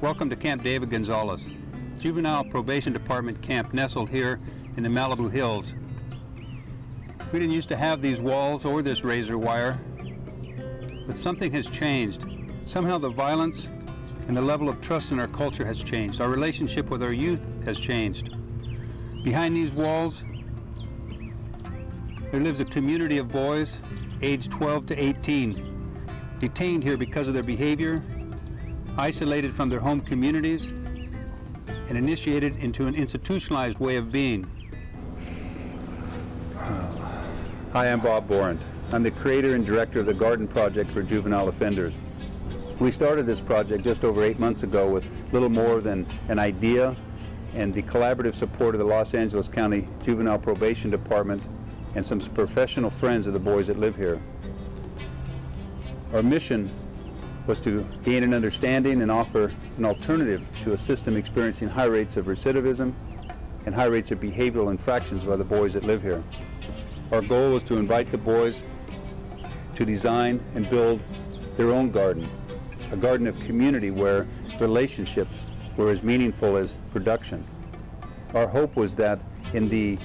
Welcome to Camp David Gonzalez, Juvenile Probation Department camp nestled here in the Malibu Hills. We didn't used to have these walls or this razor wire, but something has changed. Somehow the violence and the level of trust in our culture has changed. Our relationship with our youth has changed. Behind these walls, there lives a community of boys aged 12 to 18, detained here because of their behavior, isolated from their home communities, and initiated into an institutionalized way of being. Hi, I'm Bob Borant. I'm the creator and director of the Garden Project for Juvenile Offenders. We started this project just over 8 months ago with little more than an idea and the collaborative support of the Los Angeles County Juvenile Probation Department and some professional friends of the boys that live here. Our mission was to gain an understanding and offer an alternative to a system experiencing high rates of recidivism and high rates of behavioral infractions by the boys that live here. Our goal was to invite the boys to design and build their own garden, a garden of community where relationships were as meaningful as production. Our hope was that in the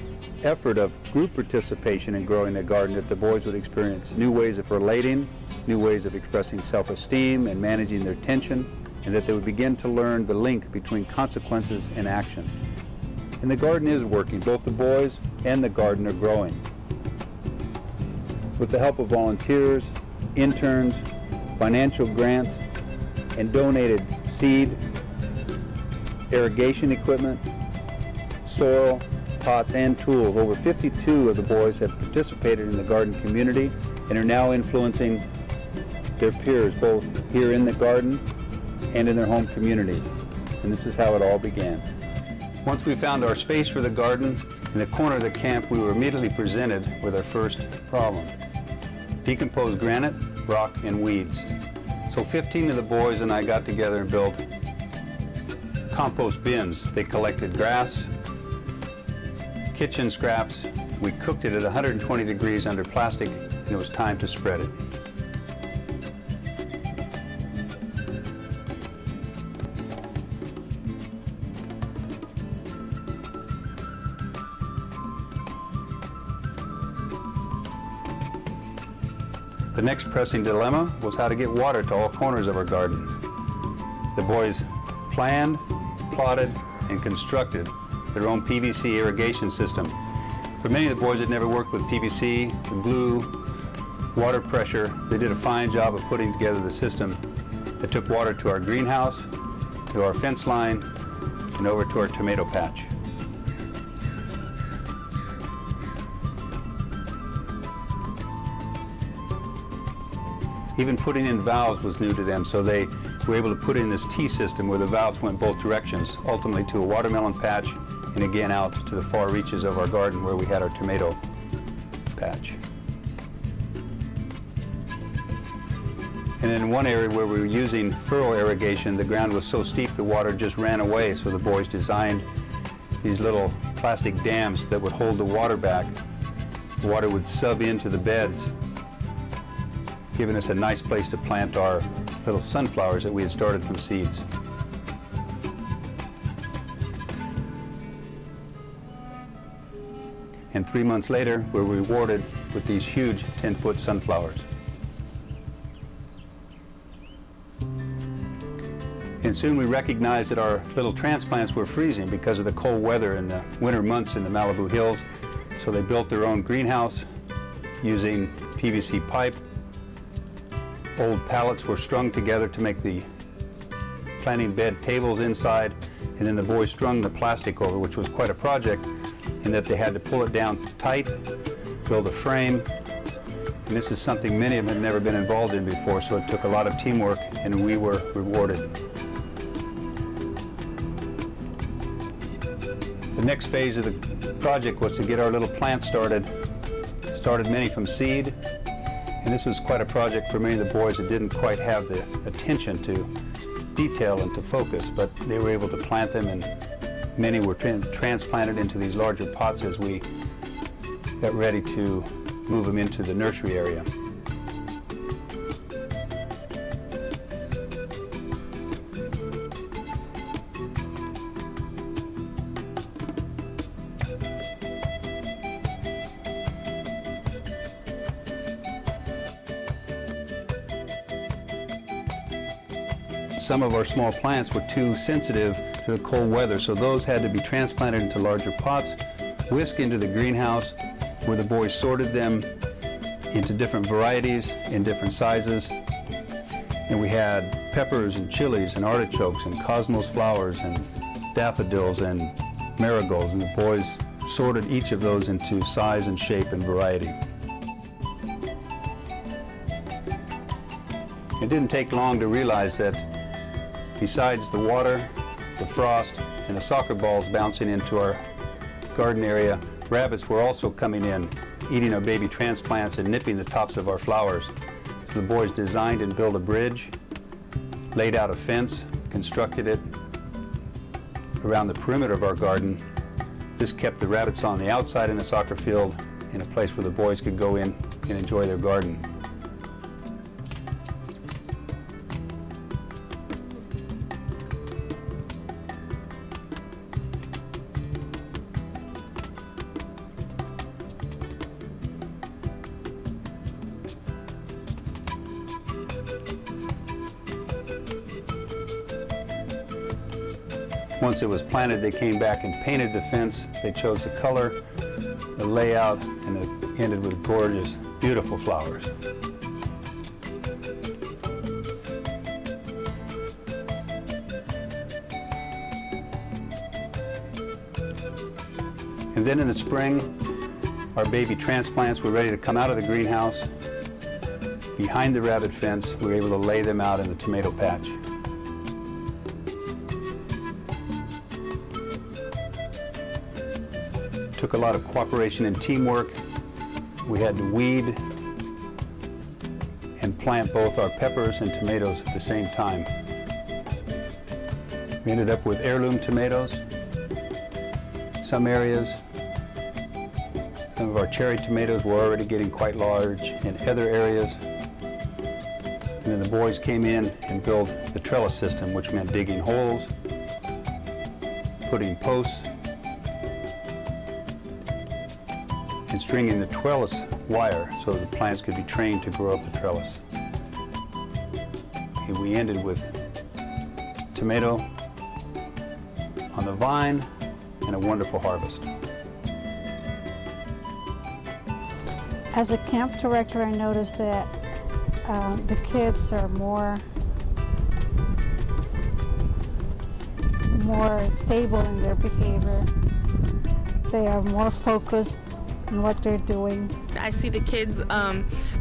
effort of group participation in growing the garden, that the boys would experience new ways of relating, new ways of expressing self-esteem and managing their tension, and that they would begin to learn the link between consequences and action. And the garden is working. Both the boys and the garden are growing. With the help of volunteers, interns, financial grants, and donated seed, irrigation equipment, soil, pots, and tools, over 52 of the boys have participated in the garden community and are now influencing their peers both here in the garden and in their home communities. And this is how it all began. Once we found our space for the garden, in the corner of the camp, we were immediately presented with our first problem: decomposed granite, rock, and weeds. So 15 of the boys and I got together and built compost bins. They collected grass, kitchen scraps. We cooked it at 120 degrees under plastic, and it was time to spread it. The next pressing dilemma was how to get water to all corners of our garden. The boys planned, plotted, and constructed their own PVC irrigation system. For many of the boys that never worked with PVC, the glue, water pressure, they did a fine job of putting together the system that took water to our greenhouse, to our fence line, and over to our tomato patch. Even putting in valves was new to them, so they were able to put in this T system where the valves went both directions, ultimately to a watermelon patch and again out to the far reaches of our garden where we had our tomato patch. And in one area where we were using furrow irrigation, the ground was so steep the water just ran away, so the boys designed these little plastic dams that would hold the water back. The water would sub into the beds, giving us a nice place to plant our little sunflowers that we had started from seeds. And 3 months later, we were rewarded with these huge 10-foot sunflowers. And soon we recognized that our little transplants were freezing because of the cold weather in the winter months in the Malibu Hills. So they built their own greenhouse using PVC pipe. Old pallets were strung together to make the planting bed tables inside, and then the boys strung the plastic over, which was quite a project in that they had to pull it down tight, build a frame, and this is something many of them had never been involved in before, so it took a lot of teamwork, and we were rewarded. The next phase of the project was to get our little plants started many from seed. And this was quite a project for many of the boys that didn't quite have the attention to detail and to focus, but they were able to plant them, and many were transplanted into these larger pots as we got ready to move them into the nursery area. some of our small plants were too sensitive to the cold weather, so those had to be transplanted into larger pots, whisked into the greenhouse, where the boys sorted them into different varieties in different sizes. And we had peppers and chilies and artichokes and cosmos flowers and daffodils and marigolds, and the boys sorted each of those into size and shape and variety. It didn't take long to realize that besides the water, the frost, and the soccer balls bouncing into our garden area, rabbits were also coming in, eating our baby transplants and nipping the tops of our flowers. So the boys designed and built a bridge, laid out a fence, constructed it around the perimeter of our garden. This kept the rabbits on the outside in the soccer field, in a place where the boys could go in and enjoy their garden. Once it was planted, they came back and painted the fence. They chose the color, the layout, and it ended with gorgeous, beautiful flowers. And then in the spring, our baby transplants were ready to come out of the greenhouse. Behind the rabbit fence, we were able to lay them out in the tomato patch. Took a lot of cooperation and teamwork. We had to weed and plant both our peppers and tomatoes at the same time. We ended up with heirloom tomatoes. Some areas, some of our cherry tomatoes were already getting quite large. In other areas, and then the boys came in and built the trellis system, which meant digging holes, putting posts, and stringing the trellis wire so the plants could be trained to grow up the trellis. And we ended with tomato on the vine and a wonderful harvest. As a camp director, I noticed that the kids are more stable in their behavior. They are more focused in what they're doing. I see the kids,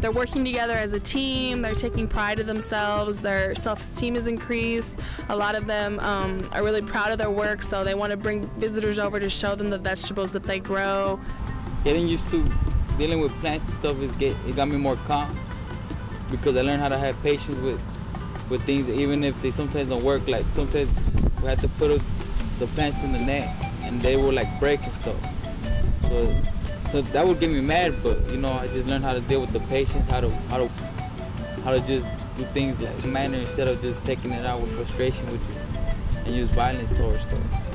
they're working together as a team, they're taking pride in themselves, their self-esteem is increased. A lot of them are really proud of their work, so they want to bring visitors over to show them the vegetables that they grow. Getting used to dealing with plants and stuff, it got me more calm, because I learned how to have patience with things, even if they sometimes don't work. Like sometimes we had to put the plants in the net and they will like break and stuff. So that would get me mad, but you know, I just learned how to deal with the patience, how to just do things like manner instead of just taking it out with frustration, and use violence towards stuff.